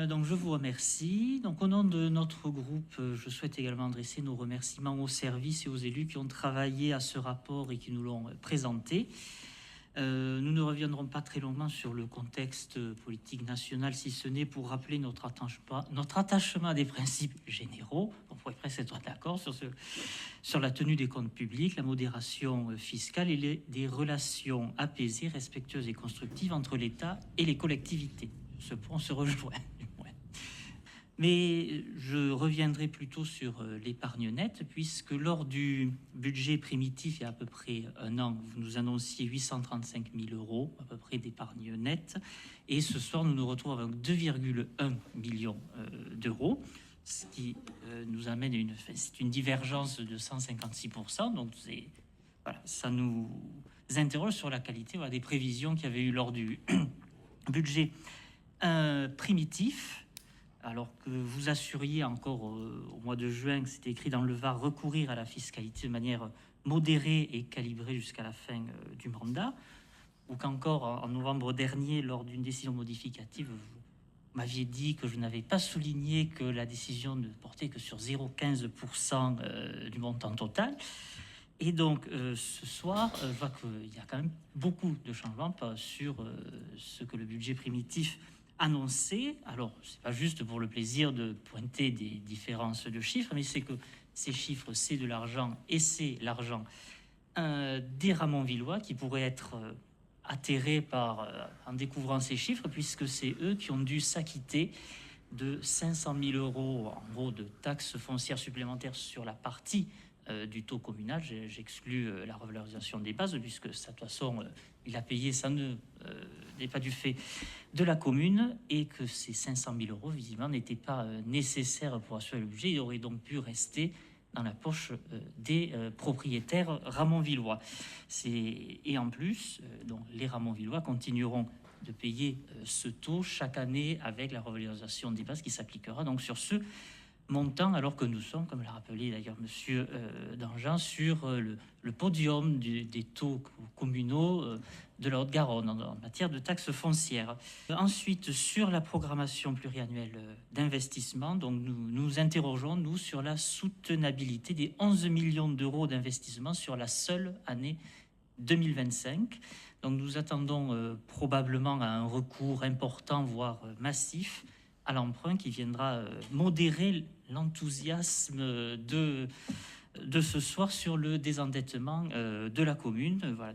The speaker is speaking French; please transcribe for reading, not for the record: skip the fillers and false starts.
Donc je vous remercie. Donc au nom de notre groupe, je souhaite également adresser nos remerciements aux services et aux élus qui ont travaillé à ce rapport et qui nous l'ont présenté. Nous ne reviendrons pas très longuement sur le contexte politique national, si ce n'est pour rappeler notre attachement à des principes généraux. On pourrait presque être d'accord sur la tenue des comptes publics, la modération fiscale et des relations apaisées, respectueuses et constructives entre l'État et les collectivités. Ce point se rejoint. Mais je reviendrai plutôt sur l'épargne nette, puisque lors du budget primitif, il y a à peu près un an, vous nous annonciez 835 000 euros à peu près d'épargne nette. Et ce soir, nous nous retrouvons avec 2,1 millions d'euros, ce qui nous amène c'est une divergence de 156%. Donc voilà, ça nous interroge sur la qualité des prévisions qu'il y avait eu lors du budget primitif. Alors que vous assuriez encore au mois de juin, que c'était écrit dans le Var, recourir à la fiscalité de manière modérée et calibrée jusqu'à la fin du mandat, ou qu'encore en novembre dernier, lors d'une décision modificative, vous m'aviez dit que je n'avais pas souligné que la décision ne portait que sur 0,15% du montant total. Et donc ce soir, je vois qu'il y a quand même beaucoup de changements sur ce que le budget primitif annoncé. Alors, c'est pas juste pour le plaisir de pointer des différences de chiffres, mais c'est que ces chiffres, c'est de l'argent et c'est l'argent des Ramonvillois qui pourraient être atterrés en découvrant ces chiffres, puisque c'est eux qui ont dû s'acquitter de 500 000 euros, en gros, de taxes foncières supplémentaires sur la partie du taux communal. J'exclus la revalorisation des bases, puisque ça, de toute façon, il a payé, ça n'est pas du fait de la commune, et que ces 500 000 euros, visiblement, n'étaient pas nécessaires pour assurer le budget. Il aurait donc pu rester dans la poche des propriétaires ramonvillois. Et en plus, donc, les ramonvillois continueront de payer ce taux chaque année avec la revalorisation des bases qui s'appliquera donc sur ce montant, alors que nous sommes, comme l'a rappelé d'ailleurs Monsieur Danjean, sur le podium des taux communaux de la Haute-Garonne en matière de taxes foncières. Ensuite, sur la programmation pluriannuelle d'investissement, donc nous interrogeons, nous, sur la soutenabilité des 11 millions d'euros d'investissement sur la seule année 2025. Donc nous attendons probablement à un recours important, voire massif, à l'emprunt qui viendra modérer l'enthousiasme de ce soir sur le désendettement de la commune. Voilà,